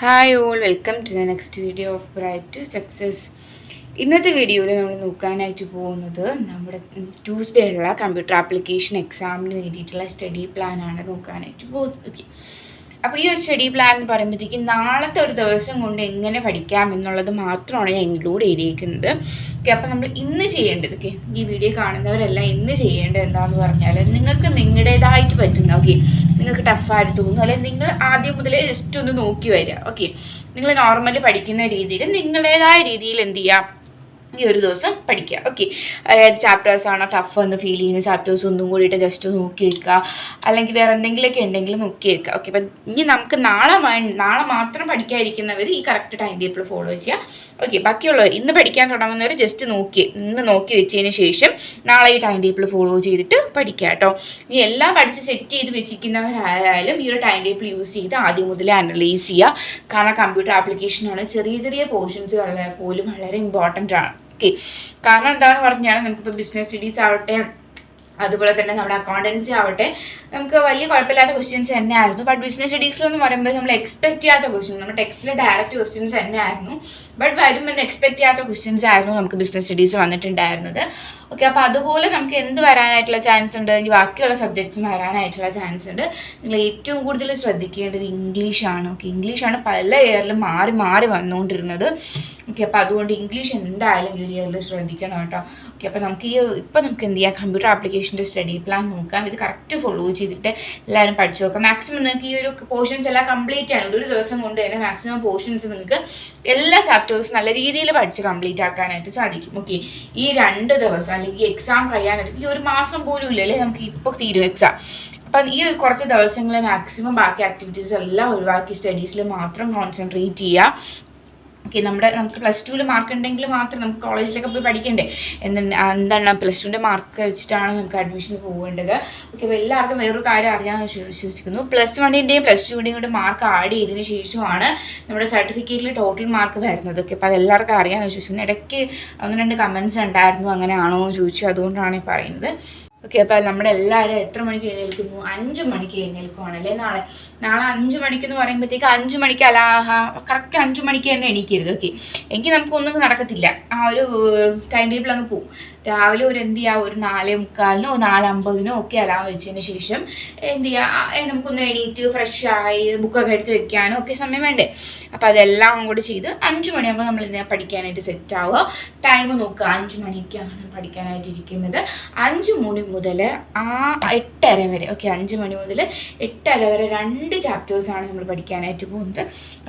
Hi all, welcome to the next video of bright to success. ഇന്നത്തെ വീഡിയോയിൽ നമ്മൾ നോക്കാനായിട്ട് പോകുന്നത് നമ്മുടെ ട്യൂസ്ഡേ ഉള്ള കമ്പ്യൂട്ടർ ആപ്ലിക്കേഷൻ എക്സാമിന് വേണ്ടിയിട്ടുള്ള സ്റ്റഡി പ്ലാനാണ് നോക്കാനായിട്ട് പോകുന്നത്. ഓക്കെ, അപ്പോൾ ഈ ഒരു സ്റ്റഡി പ്ലാൻ എന്ന് പറയുമ്പോഴത്തേക്കും നാളത്തെ ഒരു ദിവസം കൊണ്ട് എങ്ങനെ പഠിക്കാം എന്നുള്ളത് മാത്രമാണ് ഞാൻ ഇൻക്ലൂഡ് ചെയ്തിരിക്കുന്നത്. ഓക്കെ, അപ്പോൾ നമ്മൾ ഇന്ന് ചെയ്യേണ്ടത്, ഓക്കെ, ഈ വീഡിയോ കാണുന്നവരെല്ലാം ഇന്ന് ചെയ്യേണ്ടത് എന്താണെന്ന് പറഞ്ഞാൽ, നിങ്ങൾക്ക് നിങ്ങളുടേതായിട്ട് പറ്റുന്ന, ഓക്കെ, നിങ്ങൾക്ക് ടഫായിട്ട് തോന്നുന്നു, അല്ലെങ്കിൽ നിങ്ങൾ ആദ്യം മുതലേ ജസ്റ്റ് ഒന്ന് നോക്കി വരിക. ഓക്കെ, നിങ്ങൾ നോർമലി പഠിക്കുന്ന രീതിയിൽ നിങ്ങളുടേതായ രീതിയിൽ എന്ത് ചെയ്യുക, ഈ ഒരു ദിവസം പഠിക്കുക. ഓക്കെ, അതായത് ചാപ്റ്റേഴ്സാണോ ടഫ് എന്ന് ഫീൽ ചെയ്യുന്ന ചാപ്റ്റേഴ്സ് ഒന്നും കൂടിയിട്ട് ജസ്റ്റ് നോക്കി വെക്കുക, അല്ലെങ്കിൽ വേറെ എന്തെങ്കിലുമൊക്കെ ഉണ്ടെങ്കിൽ നോക്കി വെക്കുക. ഓക്കെ, അപ്പം ഇനി നമുക്ക് നാളെ മാത്രം പഠിക്കാതിരിക്കുന്നവർ ഈ കറക്റ്റ് ടൈം ടേബിൾ ഫോളോ ചെയ്യുക. ഓക്കെ, ബാക്കിയുള്ളവർ ഇന്ന് പഠിക്കാൻ തുടങ്ങുന്നവർ ജസ്റ്റ് ഇന്ന് നോക്കി വെച്ചതിന് ശേഷം നാളെ ഈ ടൈം ടേബിൾ ഫോളോ ചെയ്തിട്ട് പഠിക്കുക കേട്ടോ. ഇനി എല്ലാം പഠിച്ച് സെറ്റ് ചെയ്ത് വെച്ചിരിക്കുന്നവരായാലും ഈ ഒരു ടൈം ടേബിൾ യൂസ് ചെയ്ത് ആദ്യം മുതലേ അനലൈസ് ചെയ്യുക. കാരണം കമ്പ്യൂട്ടർ ആപ്ലിക്കേഷനാണ്, ചെറിയ ചെറിയ പോർഷൻസ് പോലും വളരെ ഇമ്പോർട്ടൻ്റ് ആണ്. ഓക്കെ, കാരണം എന്താണെന്ന് പറഞ്ഞാൽ നമുക്കിപ്പോൾ ബിസിനസ് സ്റ്റഡീസ് ആവട്ടെ, അതുപോലെ തന്നെ നമ്മുടെ അക്കൗണ്ടൻസി ആവട്ടെ, നമുക്ക് വലിയ കുഴപ്പമില്ലാത്ത ക്വസ്റ്റ്യൻസ് തന്നെ ആയിരുന്നു. ബട്ട് ബിസിനസ് സ്റ്റഡീസിലെന്ന് പറയുമ്പോൾ നമ്മൾ എക്സ്പെക്ട് ചെയ്യാത്ത ക്വസ്റ്റ്യൻസ്, നമ്മുടെ ടെക്സ്റ്റിൽ ഡയറക്റ്റ് ക്വസ്റ്റ്യൻസ് തന്നെ ആയിരുന്നു. ബട്ട് വരുമ്പോൾ എക്സ്പെക്ട് ചെയ്യാത്ത ക്വസ്റ്റ്യൻസ് ആയിരുന്നു നമുക്ക് ബിസിനസ് സ്റ്റഡീസ് വന്നിട്ടുണ്ടായിരുന്നത്. ഓക്കെ, അപ്പോൾ അതുപോലെ നമുക്ക് എന്ത് വരാനായിട്ടുള്ള ചാൻസ് ഉണ്ട്, ഈ ബാക്കിയുള്ള സബ്ജക്ട്സും വരാനായിട്ടുള്ള ചാൻസ് ഉണ്ട്. നിങ്ങൾ ഏറ്റവും കൂടുതൽ ശ്രദ്ധിക്കേണ്ടത് ഇംഗ്ലീഷാണ്. ഓക്കെ, ഇംഗ്ലീഷാണ് പല ഇയറിലും മാറി മാറി വന്നുകൊണ്ടിരുന്നത്. ഓക്കെ, അപ്പോൾ അതുകൊണ്ട് ഇംഗ്ലീഷ് എന്തായാലും ഈ ഒരു ഇയറിൽ ശ്രദ്ധിക്കണം കേട്ടോ. ഓക്കെ, അപ്പോൾ നമുക്ക് നമുക്ക് എന്ത് ചെയ്യാം, കമ്പ്യൂട്ടർ ആപ്ലിക്കേഷൻ്റെ സ്റ്റഡി പ്ലാൻ നോക്കാം. ഇത് കറക്റ്റ് ഫോളോ ചെയ്തിട്ട് എല്ലാവരും പഠിച്ചു നോക്കാം. മാക്സിമം നിങ്ങൾക്ക് ഈ ഒരു പോർഷൻസ് എല്ലാം കംപ്ലീറ്റ് ചെയ്യാൻ ഒരു ദിവസം കൊണ്ട് തന്നെ മാക്സിമം പോർഷൻസ് നിങ്ങൾക്ക് എല്ലാ ചാപ്റ്റേഴ്സും നല്ല രീതിയിൽ പഠിച്ച് കംപ്ലീറ്റ് ആക്കാനായിട്ട് സാധിക്കും. ഓക്കെ, ഈ 2 ദിവസം അല്ലെങ്കിൽ എക്സാം കഴിയാനായിട്ട് ഈ ഒരു മാസം പോലും ഇല്ലല്ലേ, നമുക്ക് ഇപ്പോൾ തീരും എക്സാം. അപ്പം ഈ കുറച്ച് ദിവസങ്ങൾ മാക്സിമം ബാക്കി ആക്ടിവിറ്റീസ് എല്ലാം ഒഴിവാക്കി സ്റ്റഡീസിൽ മാത്രം കോൺസെൻട്രേറ്റ് ചെയ്യുക. ഓക്കെ, നമുക്ക് +2 മാർക്ക് ഉണ്ടെങ്കിൽ മാത്രം നമുക്ക് കോളേജിലൊക്കെ പോയി പഠിക്കണ്ടേ. എന്താണ് +2 മാർക്ക് വെച്ചിട്ടാണ് നമുക്ക് അഡ്മിഷൻ പോകേണ്ടത്. ഓക്കെ, അപ്പോൾ എല്ലാവർക്കും വേറൊരു കാര്യം അറിയാമെന്ന് വിശ്വസിക്കുന്നു. +1ൻ്റെയും +2ൻ്റെയും കൂടെ മാർക്ക് ആഡ് ചെയ്തതിന് ശേഷമാണ് നമ്മുടെ സർട്ടിഫിക്കറ്റിൽ ടോട്ടൽ മാർക്ക് വരുന്നത്. ഓക്കെ, അപ്പോൾ അതെല്ലാവർക്കും അറിയാമെന്ന് വിശ്വസിക്കുന്നു. ഇടയ്ക്ക് 1-2 കമൻറ്റ്സ് ഉണ്ടായിരുന്നു, അങ്ങനെയാണോ എന്ന് ചോദിച്ചു, അതുകൊണ്ടാണ് പറയുന്നത്. ഓക്കെ, അപ്പോൾ നമ്മുടെ എല്ലാവരും എത്ര മണിക്ക് എഴുന്നേൽക്കുന്നു? 5 മണിക്ക് എഴുന്നേൽക്കുവാണല്ലേ നാളെ 5 മണിക്കെന്ന് പറയുമ്പോഴത്തേക്ക് 5 മണിക്ക് കറക്റ്റ് 5 മണിക്ക് തന്നെ എണീക്കരുത്. ഓക്കെ, എങ്കിൽ നമുക്കൊന്നും നടക്കത്തില്ല, ആ ഒരു ടൈം ടേബിൾ അങ്ങ് പോവും. രാവിലെ ഒരു 4:45-നോ 4:50-നോ ഒക്കെ അലാം വെച്ചതിന് ശേഷം എന്ത് ചെയ്യുക, നമുക്കൊന്ന് എണീറ്റ് ഫ്രഷായി ബുക്കൊക്കെ എടുത്ത് വെക്കാനോ ഒക്കെ സമയം വേണ്ടേ. അപ്പോൾ അതെല്ലാം കൂടി ചെയ്ത് 5 മണിയാകുമ്പോൾ നമ്മൾ എന്ത് പഠിക്കാനായിട്ട് സെറ്റ് ആവുക. ടൈം നോക്കുക, 5 മണിക്കാണ് പഠിക്കാനായിട്ട് ഇരിക്കുന്നത്. 5 മണി മുതൽ 8:30 വരെ. ഓക്കെ, 5 മണി മുതൽ 8:30 വരെ 2 ചാപ്റ്റേഴ്സാണ് നമ്മൾ പഠിക്കാനായിട്ട് പോകുന്നത്.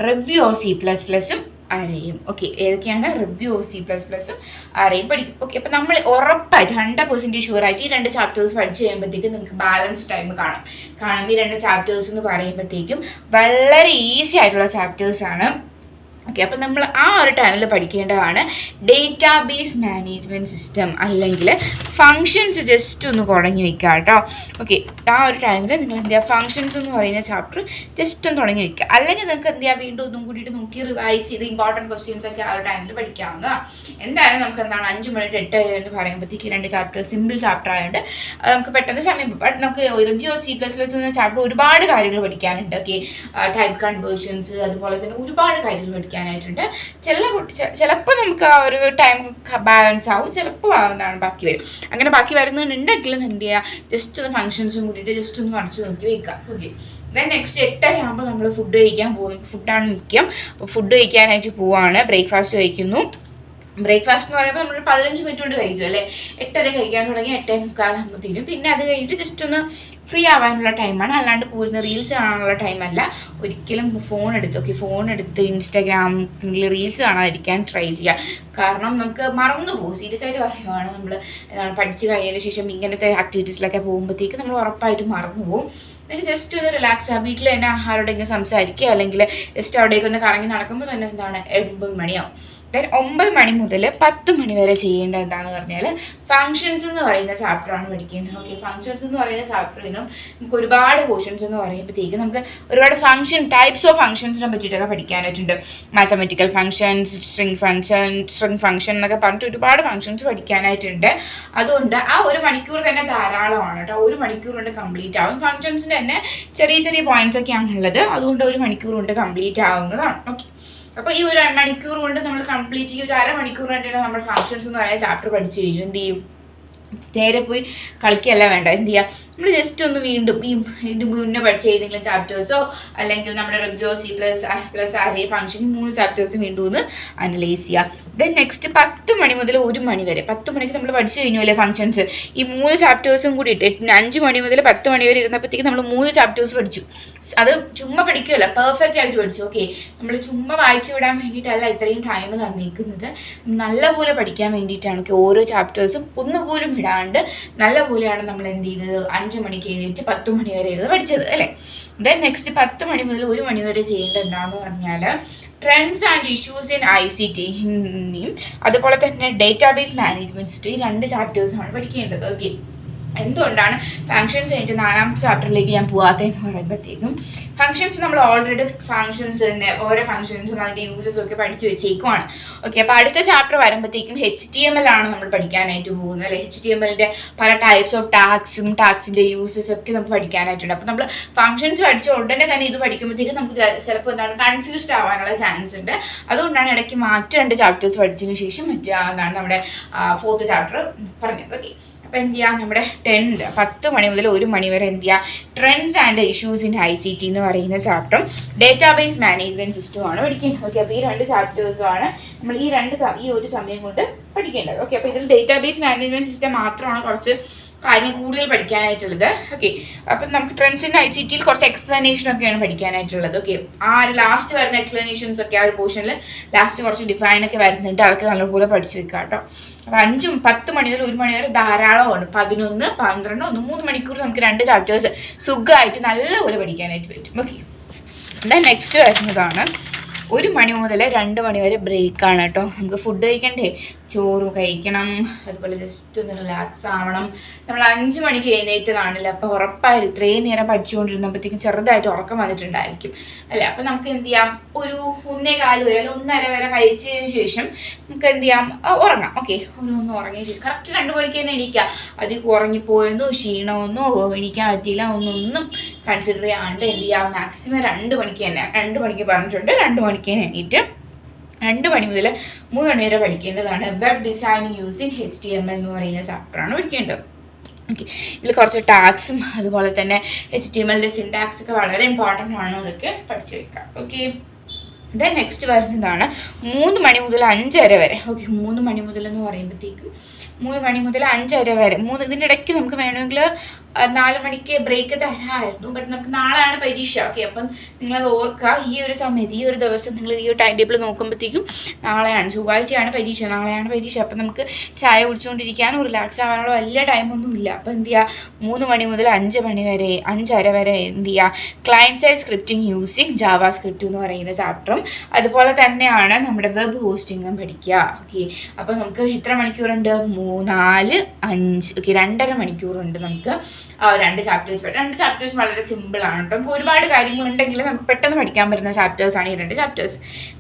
റിവ്യൂ ഓഫ് C++ഉം അരയും. ഓക്കെ, ഏതൊക്കെയാണ്? റിവ്യൂ ഓഫ് C++ഉം അരയും പഠിക്കും. ഓക്കെ, അപ്പോൾ നമ്മൾ ഉറപ്പായിട്ട് 100% ഷുവറായിട്ട് ഈ 2 ചാപ്റ്റേഴ്സ് പഠിച്ച് കഴിയുമ്പോഴത്തേക്കും നിങ്ങൾക്ക് ബാലൻസ് ടൈം കാണും. ഈ 2 ചാപ്റ്റേഴ്സ് എന്ന് പറയുമ്പോഴത്തേക്കും വളരെ ഈസി ആയിട്ടുള്ള ചാപ്റ്റേഴ്സാണ്. ഓക്കെ, അപ്പോൾ നമ്മൾ ആ ഒരു ടൈമിൽ പഠിക്കേണ്ടതാണ് ഡേറ്റാബേസ് മാനേജ്മെൻറ്റ് സിസ്റ്റം, അല്ലെങ്കിൽ ഫങ്ഷൻസ്. ജസ്റ്റ് ഒന്ന് തുടങ്ങി വയ്ക്കുക കേട്ടോ. ഓക്കെ, ആ ഒരു ടൈമിൽ നിങ്ങൾ എന്ത് ചെയ്യുക, ഫങ്ഷൻസ് എന്ന് പറയുന്ന ചാപ്റ്റർ ജസ്റ്റ് ഒന്ന് തുടങ്ങി വയ്ക്കുക. അല്ലെങ്കിൽ നിങ്ങൾക്ക് എന്ത് ചെയ്യുക, വീണ്ടും ഒന്നും കൂടിയിട്ട് നോക്കി റിവൈസ് ചെയ്ത് ഇമ്പോർട്ടൻറ്റ് ക്വസ്റ്റ്യൻസ് ഒക്കെ ആ ഒരു ടൈമിൽ പഠിക്കാവുന്നതാണ്. എന്തായാലും നമുക്ക് 5 മണി to 8:30 എന്ന് പറയുമ്പോഴത്തേക്ക് 2 ചാപ്റ്റർ സിമ്പിൾ ചാപ്റ്റർ ആയതുകൊണ്ട് നമുക്ക് പെട്ടെന്ന് സമയം പോകും. ബട്ട് നമുക്ക് റിവ്യൂ ഓഫ് C++ എന്ന ചാപ്റ്റർ ഒരുപാട് കാര്യങ്ങൾ പഠിക്കാനുണ്ട്. ഓക്കെ, ടൈപ്പ് കൺവേർഷൻസ്, അതുപോലെ തന്നെ ഒരുപാട് കാര്യങ്ങൾ പഠിക്കാനുണ്ട്. ചിലപ്പോൾ നമുക്ക് ആ ഒരു ടൈം ബാലൻസ് ആവും, ചിലപ്പോൾ ബാക്കി വരും. അങ്ങനെ ബാക്കി വരുന്നുണ്ടെങ്കിലും എന്ത് ചെയ്യുക, ജസ്റ്റ് ഒന്ന് ഫങ്ഷൻസും കൂടിയിട്ട് ജസ്റ്റ് ഒന്ന് മറിച്ച് നോക്കി വെക്കുക. ഓക്കെ, ദെൻ നെക്സ്റ്റ് 8:30 ആകുമ്പോൾ നമ്മൾ ഫുഡ് കഴിക്കാൻ പോകും. ഫുഡാണ് മുഖ്യം. അപ്പോൾ ഫുഡ് കഴിക്കാനായിട്ട് പോവാണ്. ബ്രേക്ക്ഫാസ്റ്റ് കഴിക്കുന്നു. ബ്രേക്ക്ഫാസ്റ്റ് എന്ന് പറയുമ്പോൾ നമ്മൾ 15 മിനിറ്റ് കൊണ്ട് കഴിക്കും അല്ലേ. 8:30 കഴിക്കാൻ തുടങ്ങി 8:45 ആകുമ്പോഴത്തേനും. പിന്നെ അത് കഴിഞ്ഞിട്ട് ജസ്റ്റ് ഒന്ന് ഫ്രീ ആവാനുള്ള ടൈമാണ്, അല്ലാണ്ട് പോരുന്ന റീൽസ് കാണാനുള്ള ടൈമല്ല. ഒരിക്കലും ഫോൺ എടുത്ത് ഇൻസ്റ്റാഗ്രാമിൽ റീൽസ് കാണാതിരിക്കാൻ ട്രൈ ചെയ്യുക. കാരണം നമുക്ക് മറന്നു പോകും. സീരിയസ് ആയിട്ട് പറയുവാണ്, നമ്മൾ പഠിച്ച് കഴിഞ്ഞതിന് ശേഷം ഇങ്ങനത്തെ ആക്ടിവിറ്റീസിലൊക്കെ പോകുമ്പോഴത്തേക്ക് നമ്മൾ ഉറപ്പായിട്ടും മറന്നു പോകും. നിങ്ങൾക്ക് ജസ്റ്റ് ഒന്ന് റിലാക്സ് ആകുക. വീട്ടിൽ തന്നെ ആരോടെങ്കിലും സംസാരിക്കുക, അല്ലെങ്കിൽ ജസ്റ്റ് അവിടേക്ക് ഒന്ന് കറങ്ങി നടക്കുമ്പോൾ തന്നെ 9 മണിയാവും. ദെൻ 9 മണി മുതൽ 10 മണി വരെ ചെയ്യേണ്ടത് എന്താണെന്ന് പറഞ്ഞാൽ ഫങ്ഷൻസ് എന്ന് പറയുന്ന ചാപ്റ്ററാണ് പഠിക്കേണ്ടത്. ഓക്കെ, ഫങ്ഷൻസ് എന്ന് പറയുന്ന ചാപ്റ്ററിനും നമുക്ക് ഒരുപാട് പോർഷൻസ് എന്ന് പറയുമ്പോഴത്തേക്ക് നമുക്ക് ഒരുപാട് ടൈപ്സ് ഓഫ് ഫങ്ഷൻസിനെ പറ്റിയിട്ടൊക്കെ പഠിക്കാനായിട്ടുണ്ട്. മാത്തമെറ്റിക്കൽ ഫങ്ഷൻസ്, സ്ട്രിങ് ഫങ്ഷൻ എന്നൊക്കെ പറഞ്ഞിട്ട് ഒരുപാട് ഫങ്ഷൻസ് പഠിക്കാനായിട്ടുണ്ട്. അതുകൊണ്ട് ആ 1 മണിക്കൂർ തന്നെ ധാരാളമാണ് കേട്ടോ. 1 മണിക്കൂർ കൊണ്ട് കംപ്ലീറ്റ് ആവും. ഫങ്ഷൻസിൻ്റെ തന്നെ ചെറിയ ചെറിയ പോയിന്റ്സ് ഒക്കെയാണുള്ളത്. അതുകൊണ്ട് 1 മണിക്കൂർ കൊണ്ട് കംപ്ലീറ്റ് ആവുന്നതാണ്. ഓക്കെ, അപ്പോൾ ഈ 1 മണിക്കൂർ കൊണ്ട് നമ്മൾ കംപ്ലീറ്റ്, ഈ 1/2 മണിക്കൂർ കൊണ്ടാണ് നമ്മൾ ഫങ്ഷൻസ് എന്ന് പറയുന്ന ചാപ്റ്റർ പഠിച്ചു കഴിഞ്ഞു. എന്ത് ചെയ്യും, നേരെ പോയി കളിക്കുകയല്ല വേണ്ട. എന്ത് ചെയ്യുക, നമ്മൾ ജസ്റ്റ് ഒന്ന് വീണ്ടും ഇതിന് മുന്നേ പഠിച്ച ഏതെങ്കിലും ചാപ്റ്റേഴ്സോ അല്ലെങ്കിൽ നമ്മുടെ review C++ array function 3 chapters വീണ്ടും ഒന്ന് അനലൈസ് ചെയ്യുക. ദെൻ നെക്സ്റ്റ് 10 മണി മുതൽ 1 മണി വരെ, 10 മണിക്ക് നമ്മൾ പഠിച്ചു കഴിഞ്ഞു അല്ലേ ഫംഗ്ഷൻസ്. ഈ 3 ചാപ്റ്റേഴ്സും കൂടി 5 മണി മുതൽ 10 മണി വരെ ഇരുന്നപ്പോഴത്തേക്ക് നമ്മൾ 3 ചാപ്റ്റേഴ്സ് പഠിച്ചു. അത് ചുമ്മാ പഠിക്കുകയല്ല, പെർഫെക്റ്റ് ആയിട്ട് പഠിച്ചു. ഓക്കെ, നമ്മൾ ചുമ്മാ വായിച്ചു വിടാൻ വേണ്ടിയിട്ടല്ല ഇത്രയും ടൈം തന്നിരിക്കുന്നത്, നല്ലപോലെ പഠിക്കാൻ വേണ്ടിയിട്ടാണ്. ഓക്കെ, ഓരോ ചാപ്റ്റേഴ്സും ഒന്നുപോലും ഇടാണ്ട് നല്ലപോലെയാണ് നമ്മൾ എന്ത് ചെയ്തത്, 5 മണിക്ക് എഴുതിയിട്ട് 10 മണി വരെ എഴുതി പഠിച്ചത് അല്ലേ. ദെൻ നെക്സ്റ്റ് 10 മണി മുതൽ 1 മണി വരെ ചെയ്യേണ്ടത് എന്താണെന്ന് പറഞ്ഞാൽ trends and issues in ICT, അതുപോലെ തന്നെ ഡേറ്റാബേസ് മാനേജ്മെന്റ് സിസ്റ്റം, ഈ 2 ചാപ്റ്റേഴ്സാണ് പഠിക്കേണ്ടത്. ഓക്കെ, എന്തുകൊണ്ടാണ് ഫങ്ഷൻസ് കഴിഞ്ഞിട്ട് 4ാമത്തെ ചാപ്റ്ററിലേക്ക് ഞാൻ പോകാത്തതെന്ന് പറയുമ്പോഴത്തേക്കും ഫങ്ഷൻസ് നമ്മൾ ഓൾറെഡി ഫങ്ഷൻസിൻ്റെ ഓരോ ഫങ്ഷൻസും അതിൻ്റെ യൂസസും ഒക്കെ പഠിച്ചു വെച്ചേക്കുവാണ്. ഓക്കെ, അപ്പോൾ അടുത്ത ചാപ്റ്റർ വരുമ്പോഴത്തേക്കും HTML ആണ് നമ്മൾ പഠിക്കാനായിട്ട് പോകുന്നത് അല്ലേ. HTMLൻ്റെ പല ടൈപ്സ് ഓഫ് ടാക്സിൻ്റെ യൂസസ് ഒക്കെ നമുക്ക് പഠിക്കാനായിട്ടുണ്ട്. അപ്പോൾ നമ്മൾ ഫങ്ഷൻസ് പഠിച്ച ഉടനെ തന്നെ ഇത് പഠിക്കുമ്പോഴത്തേക്കും നമുക്ക് ചിലപ്പോൾ എന്താണ് കൺഫ്യൂസ്ഡ് ആവാനുള്ള ചാൻസ് ഉണ്ട്. അതുകൊണ്ടാണ് ഇടയ്ക്ക് 2 ചാപ്റ്റേഴ്സ് പഠിച്ചതിന് ശേഷം എന്താണ് നമ്മുടെ 4th ചാപ്റ്റർ പറഞ്ഞത്. ഓക്കെ, അപ്പോൾ എന്ത് ചെയ്യുക, നമ്മുടെ 10 മണി മുതൽ 1 മണി വരെ എന്ത് ചെയ്യുക, trends and issues in ICT എന്ന് പറയുന്ന ചാപ്റ്ററും ഡേറ്റാബേസ് മാനേജ്മെന്റ് സിസ്റ്റമാണ് പഠിക്കേണ്ടത്. ഓക്കെ, അപ്പോൾ ഈ 2 ചാപ്റ്റേഴ്സുമാണ് നമ്മൾ ഈ ഒരു സമയം കൊണ്ട് പഠിക്കേണ്ടത്. ഓക്കെ, അപ്പോൾ ഇതിൽ ഡേറ്റാബേസ് മാനേജ്മെന്റ് സിസ്റ്റം മാത്രമാണ് കുറച്ച് കാര്യം കൂടുതൽ പഠിക്കാനായിട്ടുള്ളത്. ഓക്കെ, അപ്പം നമുക്ക് ട്രെൻഡ്സ് ഇൻ ICT കുറച്ച് എക്സ്പ്ലനേഷനൊക്കെയാണ് പഠിക്കാനായിട്ടുള്ളത്. ഓക്കെ, ലാസ്റ്റ് വരുന്ന എക്സ്പ്ലനേഷൻസ് ഒക്കെ ആ ഒരു പോർഷനിൽ ലാസ്റ്റ് കുറച്ച് ഡിഫൈനൊക്കെ വരുന്നുണ്ട്. അതൊക്കെ നല്ലപോലെ പഠിച്ചു വെക്കുക കേട്ടോ. അപ്പോൾ 10 മണി മുതൽ 1 മണി വരെ ധാരാളമാണ്. 11, 12, 3 മണിക്കൂർ നമുക്ക് 2 ചാപ്റ്റേഴ്സ് സുഖമായിട്ട് നല്ലപോലെ പഠിക്കാനായിട്ട് പറ്റും. ഓക്കെ, ദെൻ നെക്സ്റ്റ് വരുന്നതാണ് 1 മണി മുതൽ 2 മണി വരെ ബ്രേക്കാണ് കേട്ടോ. നമുക്ക് ഫുഡ് കഴിക്കണ്ടേ, ചോറ് കഴിക്കണം, അതുപോലെ ജസ്റ്റ് ഒന്ന് റിലാക്സ് ആവണം. നമ്മൾ 5 മണിക്ക് എഴുന്നേറ്റതാണല്ലോ, അപ്പോൾ ഉറപ്പായിരുന്നു ഇത്രയും നേരം പഠിച്ചുകൊണ്ടിരുന്നപ്പോഴത്തേക്കും ചെറുതായിട്ട് ഉറക്കം വന്നിട്ടുണ്ടായിരിക്കും അല്ലേ. അപ്പോൾ നമുക്ക് എന്ത് ചെയ്യാം, ഒരു 1:15 വരെ അല്ലെങ്കിൽ 1:30 വരെ കഴിച്ചതിന് ശേഷം നമുക്ക് എന്ത് ചെയ്യാം, ഉറങ്ങാം. ഓക്കെ, ഒന്ന് ഉറങ്ങിയ ശേഷം കറക്റ്റ് 2 മണിക്ക് തന്നെ എണീക്കുക. അതിൽ ഉറങ്ങിപ്പോയെന്നോ ക്ഷീണമെന്നോ എണീക്കാൻ പറ്റിയില്ല ഒന്നും കൺസിഡർ ചെയ്യാണ്ട് എന്ത് ചെയ്യാം, മാക്സിമം 2 മണിക്ക് തന്നെ, 2 മണിക്ക് പറഞ്ഞിട്ടുണ്ട്, 2 മണിക്ക് തന്നെ എണീറ്റ് 2 മണി മുതൽ 3 മണി വരെ പഠിക്കേണ്ടതാണ്. വെബ് ഡിസൈനിങ് യൂസിങ് HTML എന്ന് പറയുന്ന ചാപ്റ്ററാണ് പഠിക്കേണ്ടത്. ഓക്കെ, ഇതിൽ കുറച്ച് ടാക്സും അതുപോലെ തന്നെ HTMLൻ്റെ സിൻടാക്സ് ഒക്കെ വളരെ ഇമ്പോർട്ടൻ്റ് ആണ്, അതൊക്കെ പഠിച്ചു വെക്കാം. ഓക്കെ, ദെൻ നെക്സ്റ്റ് വരുന്നതാണ് 3 മണി മുതൽ 5:30 വരെ. ഓക്കെ, 3 മണി മുതൽ എന്ന് പറയുമ്പോഴത്തേക്കും 3 മണി മുതൽ 5:30 വരെ, ഇതിൻ്റെ ഇടയ്ക്ക് നമുക്ക് വേണമെങ്കിൽ 4 മണിക്ക് ബ്രേക്ക് തരാമായിരുന്നു. ബട്ട് നമുക്ക് നാളെയാണ് പരീക്ഷ. ഓക്കെ, അപ്പം നിങ്ങളത് ഓർക്കുക, ഈ ഒരു സമയത്ത് ഈ ഒരു ദിവസം നിങ്ങൾ ഈ ഒരു ടൈം ടേബിൾ നോക്കുമ്പോഴത്തേക്കും ചൊവ്വാഴ്ചയാണ് പരീക്ഷ, നാളെയാണ് പരീക്ഷ. അപ്പം നമുക്ക് ചായ കുടിച്ചുകൊണ്ടിരിക്കാനും റിലാക്സ് ആവാനുള്ള വലിയ ടൈമൊന്നുമില്ല. അപ്പോൾ എന്ത് ചെയ്യുക, 3 മണി മുതൽ 5 മണി വരെ 5:30 വരെ എന്ത് ചെയ്യുക, client side scripting using Java script എന്ന് പറയുന്ന ചാപ്റ്ററും അതുപോലെ തന്നെയാണ് നമ്മുടെ വെബ് ഹോസ്റ്റിങ്ങും പഠിക്കുക. ഓക്കെ, അപ്പോൾ നമുക്ക് എത്ര മണിക്കൂറുണ്ട്, 4, 5, ഓക്കെ 2.5 മണിക്കൂറുണ്ട് നമുക്ക് 2 ചാപ്റ്റേഴ്സ്. 2 ചാപ്റ്റേഴ്സ് വളരെ സിമ്പിളാണ് കേട്ടോ. നമുക്ക് ഒരുപാട് കാര്യങ്ങളുണ്ടെങ്കിൽ നമുക്ക് പെട്ടെന്ന് പഠിക്കാൻ പറ്റുന്ന ചാപ്റ്റേഴ്സാണ് ഈ 2 ചാപ്റ്റേഴ്സ്.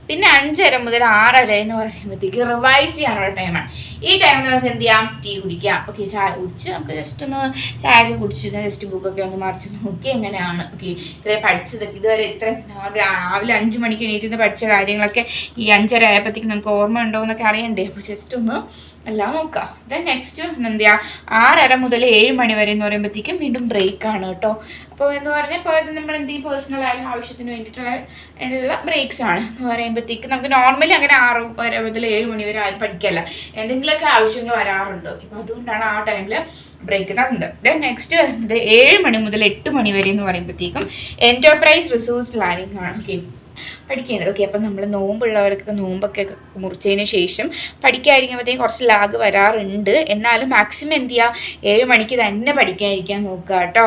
പിന്നെ 5:30 മുതൽ 6:30 എന്ന് പറയുമ്പോഴത്തേക്ക് റിവൈസ് ചെയ്യാനുള്ള ടൈമാണ്. ഈ ടൈമിൽ നമുക്ക് എന്ത് ചെയ്യാം, ടീ കുടിക്കാം. ഓക്കെ, ചായ കുടിച്ച് നമുക്ക് ജസ്റ്റ് ഒന്ന് ചായയൊക്കെ കുടിച്ചിട്ട് ജസ്റ്റ് ബുക്കൊക്കെ ഒന്ന് മറിച്ച് നോക്കി എങ്ങനെയാണ് ഓക്കെ ഇത്രയും പഠിച്ചതൊക്കെ ഇതുവരെ ഇത്ര രാവിലെ 5 മണിക്ക് എണീറ്റ് പഠിച്ച കാര്യങ്ങളൊക്കെ ഈ 5:30 ആയപ്പോഴത്തേക്ക് നമുക്ക് ഓർമ്മ ഉണ്ടോ എന്നൊക്കെ അറിയണ്ടേ. അപ്പോൾ ജസ്റ്റ് ഒന്ന് എല്ലാം നോക്കാം. ദെൻ നെക്സ്റ്റ് എന്ത് ചെയ്യുക, 6:30 മുതൽ 7 മണി വരെ എന്ന് പറയുമ്പോഴത്തേക്കും വീണ്ടും ബ്രേക്കാണ് കേട്ടോ. അപ്പോൾ എന്ന് പറഞ്ഞാൽ ഇപ്പോൾ നമ്മൾ എന്തെങ്കിലും പേഴ്സണൽ ആയാലും ആവശ്യത്തിന് വേണ്ടിയിട്ടുള്ള ബ്രേക്സ് ആണ് എന്ന് പറയുമ്പോഴത്തേക്ക് നമുക്ക് നോർമലി അങ്ങനെ 6 മുതൽ 7 മണി വരെ ആരും പഠിക്കല്ല, എന്തെങ്കിലുമൊക്കെ ആവശ്യങ്ങൾ വരാറുണ്ട്. ഓക്കെ, അപ്പോൾ അതുകൊണ്ടാണ് ആ ടൈമിൽ ബ്രേക്ക് തന്നത്. ദെൻ നെക്സ്റ്റ് വരുന്നത് 7 മണി മുതൽ 8 മണി വരെ എന്ന് പറയുമ്പോഴത്തേക്കും എൻ്റർപ്രൈസ് റിസോഴ്സ് പ്ലാനിങ് ആണ് ഓക്കെ പഠിക്കേണ്ടത്. ഓക്കെ, അപ്പം നമ്മൾ നോമ്പുള്ളവർക്ക് നോമ്പൊക്കെ മുറിച്ചതിന് ശേഷം പഠിക്കാതിരിക്കുമ്പോഴത്തേക്കും കുറച്ച് ലാഗ് വരാറുണ്ട്. എന്നാലും മാക്സിമം എന്ത് ചെയ്യുക, 7 മണിക്ക് തന്നെ പഠിക്കാതിരിക്കാൻ നോക്കുക കേട്ടോ.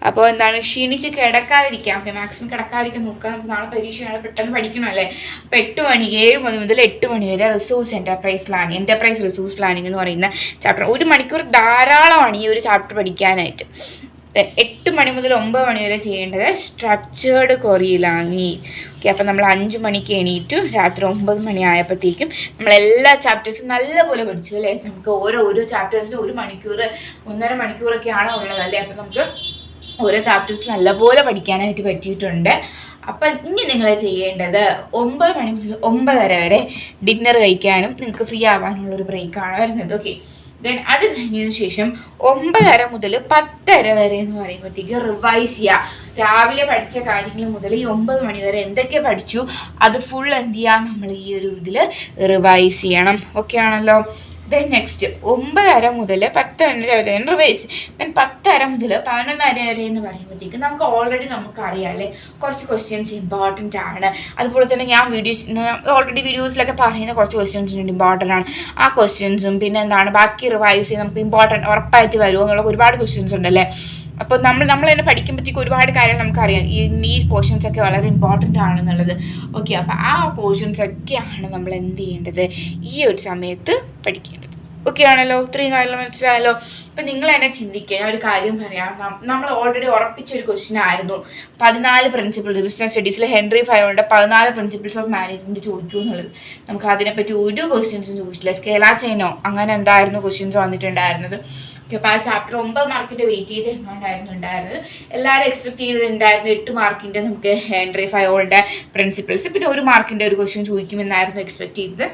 അപ്പോൾ എന്താണ് ക്ഷീണിച്ച് കിടക്കാതിരിക്കാം. ഓക്കെ, മാക്സിമം കിടക്കാതിരിക്കാൻ നോക്കുക. നമുക്ക് നാളെ പരീക്ഷയാണ്, പെട്ടെന്ന് പഠിക്കണമല്ലേ. അപ്പോൾ 8 മണി 7 മണി മുതൽ 8 മണി വരെ റിസോഴ്സ് എൻ്റർപ്രൈസ് റിസോഴ്സ് പ്ലാനിങ് എന്ന് പറയുന്ന ചാപ്റ്റർ. 1 മണിക്കൂർ ധാരാളമാണ് ഈ ഒരു ചാപ്റ്റർ പഠിക്കാനായിട്ട്. 8 മണി മുതൽ 9 മണി വരെ ചെയ്യേണ്ടത് സ്ട്രക്ചേർഡ് ക്വറി ലാംഗ്വേജ്. ഓക്കെ, അപ്പം നമ്മൾ 5 മണിക്ക് എണീറ്റു, രാത്രി 9 മണി ആയപ്പോഴത്തേക്കും നമ്മളെല്ലാ ചാപ്റ്റേഴ്സും നല്ലപോലെ പഠിച്ചു അല്ലേ. നമുക്ക് ഓരോ ചാപ്റ്റേഴ്സിനും 1 മണിക്കൂർ 1.5 മണിക്കൂറൊക്കെയാണ് ഉള്ളതല്ലേ. അപ്പം നമുക്ക് ഓരോ ചാപ്റ്റേഴ്സ് നല്ലപോലെ പഠിക്കാനായിട്ട് പറ്റിയിട്ടുണ്ട്. അപ്പം ഇനി നിങ്ങൾ ചെയ്യേണ്ടത് 9 മണി മുതൽ 9:30 വരെ ഡിന്നർ കഴിക്കാനും നിങ്ങൾക്ക് ഫ്രീ ആവാനുള്ളൊരു ബ്രേക്കാണ് വരുന്നത്. ഓക്കെ, ദെൻ അത് കഴിഞ്ഞതിന് ശേഷം 9:30 മുതൽ 10:30 വരെ എന്ന് പറയുമ്പോഴത്തേക്ക് റിവൈസ് ചെയ്യുക. രാവിലെ പഠിച്ച കാര്യങ്ങൾ മുതൽ ഈ 9 മണി വരെ എന്തൊക്കെ പഠിച്ചു അത് ഫുൾ എന്ത് ചെയ്യുക, നമ്മൾ ഈ ഒരു ഇതിൽ റിവൈസ് ചെയ്യണം. ഓക്കെ ആണല്ലോ. ദെൻ നെക്സ്റ്റ് 9:30 മുതൽ 10:30 വരെ റിവൈസ്. ദെൻ 10:30 മുതൽ 11:30 വരെ എന്ന് പറയുമ്പോഴത്തേക്ക് നമുക്ക് ഓൾറെഡി നമുക്കറിയാം അല്ലേ, കുറച്ച് ക്വസ്റ്റ്യൻസ് ഇമ്പോർട്ടൻ്റ് ആണ്. അതുപോലെ തന്നെ ഞാൻ ഓൾറെഡി വീഡിയോസിലൊക്കെ പറയുന്ന കുറച്ച് ക്വസ്റ്റ്യൻസ് ഉണ്ട്, ഇമ്പോർട്ടൻ്റ് ആണ്. ആ ക്വസ്റ്റ്യൻസും പിന്നെ എന്താണ് ബാക്കി റിവൈസ് ചെയ്ത് നമുക്ക് ഇമ്പോർട്ടൻ്റ് ഉറപ്പായിട്ട് വരുമോ എന്നുള്ള ഒരുപാട് ക്വസ്റ്റ്യൻസ് ഉണ്ടല്ലേ. അപ്പോൾ നമ്മൾ തന്നെ പഠിക്കുമ്പോഴത്തേക്ക് ഒരുപാട് കാര്യങ്ങൾ നമുക്കറിയാം. ഈ പോർഷൻസ് ഒക്കെ വളരെ ഇമ്പോർട്ടൻ്റ് ആണെന്നുള്ളത്. ഓക്കെ, അപ്പോൾ ആ പോർഷൻസ് ഒക്കെയാണ് നമ്മൾ എന്ത് ചെയ്യേണ്ടത്, ഈ ഒരു സമയത്ത് പഠിക്കേണ്ടത്. ഓക്കെ ആണല്ലോ, ഇത്രയും കാര്യങ്ങൾ മനസ്സിലായല്ലോ. ഇപ്പം നിങ്ങൾ തന്നെ ചിന്തിക്കുക, ഞാൻ ഒരു കാര്യം പറയാം. നമ്മൾ ഓൾറെഡി ഉറപ്പിച്ചൊരു ക്വസ്റ്റ്യൻ ആയിരുന്നു 14 പ്രിൻസിപ്പിൾസ് ബിസിനസ് സ്റ്റഡീസിൽ ഹെൻറി ഫയോണിൻ്റെ 14 പ്രിൻസിപ്പിൾസ് ഓഫ് മാനേജ്മെൻറ്റ് ചോദിക്കൂ എന്നുള്ളത്. നമുക്ക് അതിനെപ്പറ്റി ഒരു ക്വസ്റ്റ്യൻസും ചോദിച്ചില്ല. സ്കേലാ ചെയിനോ അങ്ങനെ എന്തായിരുന്നു ക്വസ്റ്റ്യൻസ് വന്നിട്ടുണ്ടായിരുന്നത്. ഓക്കെ, അപ്പോൾ ആ ചാപ്റ്റർ 9 മാർക്കിൻ്റെ വെയിറ്റേജ് എങ്ങാണ്ടായിരുന്നു ഉണ്ടായിരുന്നത്. എല്ലാവരും എക്സ്പെക്ട് ചെയ്തിട്ടുണ്ടായിരുന്നു 8 മാർക്കിൻ്റെ നമുക്ക് ഹെൻറി ഫയോണിൻ്റെ പ്രിൻസിപ്പിൾസ്, പിന്നെ 1 മാർക്കിൻ്റെ ഒരു ക്വസ്റ്റ്യൻ ചോദിക്കുമെന്നായിരുന്നു എക്സ്പെക്ട് ചെയ്തത്.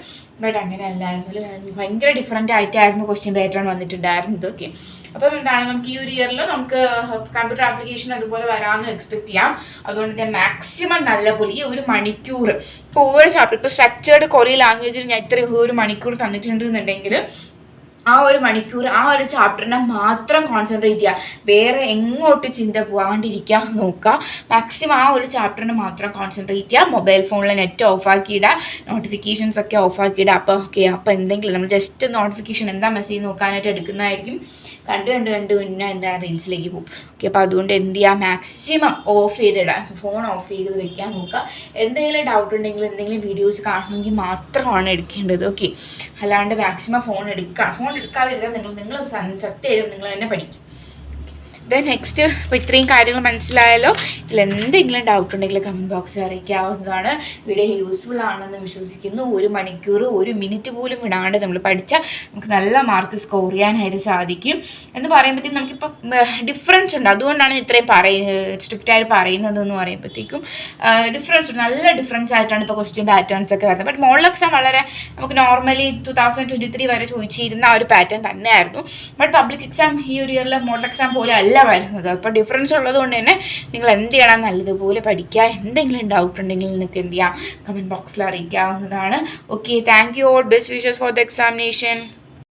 ബട്ട് അങ്ങനെ അല്ലായിരുന്നു, ഭയങ്കര ഡിഫറൻ്റ് ആയിട്ടായിരുന്നു ക്വസ്റ്റ്യൻ പാറ്റേൺ വന്നിട്ടുണ്ടായിരുന്നത്. ഓക്കെ, അപ്പം എന്താണ് നമുക്ക് ഈ ഒരു ഇയറിൽ നമുക്ക് കമ്പ്യൂട്ടർ ആപ്ലിക്കേഷൻ അതുപോലെ വരാമെന്ന് എക്സ്പെക്ട് ചെയ്യാം. അതുകൊണ്ട് തന്നെ മാക്സിമം നല്ലപോലെ ഈ 1 മണിക്കൂർ ഇപ്പോൾ ഓരോ ചാപ്റ്റർ, ഇപ്പോൾ സ്ട്രക്ചേർഡ് ക്വറി ലാംഗ്വേജിൽ ഞാൻ ഇത്ര 1 മണിക്കൂർ തന്നിട്ടുണ്ടെന്നുണ്ടെങ്കിൽ ആ 1 മണിക്കൂർ ആ ഒരു ചാപ്റ്ററിനെ മാത്രം കോൺസെൻട്രേറ്റ് ചെയ്യുക. വേറെ എങ്ങോട്ട് ചിന്ത പോകാണ്ടിരിക്കാൻ നോക്കുക. മാക്സിമം ആ ഒരു ചാപ്റ്ററിനെ മാത്രം കോൺസെൻട്രേറ്റ് ചെയ്യുക. മൊബൈൽ ഫോണിൽ നെറ്റ് ഓഫാക്കിയിടുക, നോട്ടിഫിക്കേഷൻസ് ഒക്കെ ഓഫാക്കിയിടുക. അപ്പോൾ എന്തെങ്കിലും നമ്മൾ ജസ്റ്റ് നോട്ടിഫിക്കേഷൻ എന്താ മെസ്സേജ് നോക്കാനായിട്ട് എടുക്കുന്നതായിരിക്കും. കണ്ട് പിന്നെ എന്താ റീൽസിലേക്ക് പോകും. ഓക്കെ, അപ്പോൾ അതുകൊണ്ട് എന്ത് ചെയ്യുക, മാക്സിമം ഓഫ് ചെയ്തിടാം, ഫോൺ ഓഫ് ചെയ്ത് വെക്കാൻ നോക്കുക. എന്തെങ്കിലും ഡൗട്ട് ഉണ്ടെങ്കിൽ എന്തെങ്കിലും വീഡിയോസ് കാണണമെങ്കിൽ മാത്രമാണ് എടുക്കേണ്ടത്. ഓക്കെ, അല്ലാണ്ട് മാക്സിമം ഫോൺ എടുക്കാതിരുന്നാൽ നിങ്ങൾ സത്യം നിങ്ങൾ തന്നെ പഠിക്കും. ദെൻ നെക്സ്റ്റ്, അപ്പോൾ ഇത്രയും കാര്യങ്ങൾ മനസ്സിലായല്ലോ. ഇതിലെന്തെങ്കിലും ഡൗട്ട് ഉണ്ടെങ്കിൽ കമൻറ്റ് ബോക്സിൽ അറിയിക്കാവുന്നതാണ്. വീഡിയോ യൂസ്ഫുൾ ആണെന്ന് വിശ്വസിക്കുന്നു. 1 മണിക്കൂർ 1 മിനിറ്റ് പോലും വിടാണ്ട് നമ്മൾ പഠിച്ചാൽ നമുക്ക് നല്ല മാർക്ക് സ്കോർ ചെയ്യാനായിട്ട് സാധിക്കും. എന്ന് പറയുമ്പോഴത്തേക്കും നമുക്കിപ്പോൾ ഡിഫറൻസ് ഉണ്ട്. അതുകൊണ്ടാണ് ഇത്രയും സ്ട്രിക്റ്റായിട്ട് പറയുന്നതെന്ന് പറയുമ്പോഴത്തേക്കും ഡിഫറൻസ് ഉണ്ട്, നല്ല ഡിഫറൻസ് ആയിട്ടാണ് ഇപ്പോൾ ക്വസ്റ്റ്യൻ പാറ്റേൺസ് ഒക്കെ വരുന്നത്. ബട്ട് മോഡൽ എക്സാം വളരെ നമുക്ക് നോർമലി 2023 വരെ ചോദിച്ചിരുന്ന ആ ഒരു പാറ്റേൺ തന്നെയായിരുന്നു. ബട്ട് പബ്ലിക് എക്സാം ഈ ഒരു ഇയറിൽ മോഡൽ എക്സാം പോലെ അല്ല വരുന്നത്. അപ്പോൾ ഡിഫറൻസ് ഉള്ളത് കൊണ്ട് തന്നെ നിങ്ങൾ എന്ത് ചെയ്യണം, നല്ലതുപോലെ പഠിക്കുക. എന്തെങ്കിലും ഡൗട്ട് ഉണ്ടെങ്കിൽ നിങ്ങൾക്ക് എന്ത് ചെയ്യാം, കമൻറ്റ് ബോക്സിൽ അറിയിക്കാവുന്നതാണ്. Okay, thank you all. Best wishes for the examination.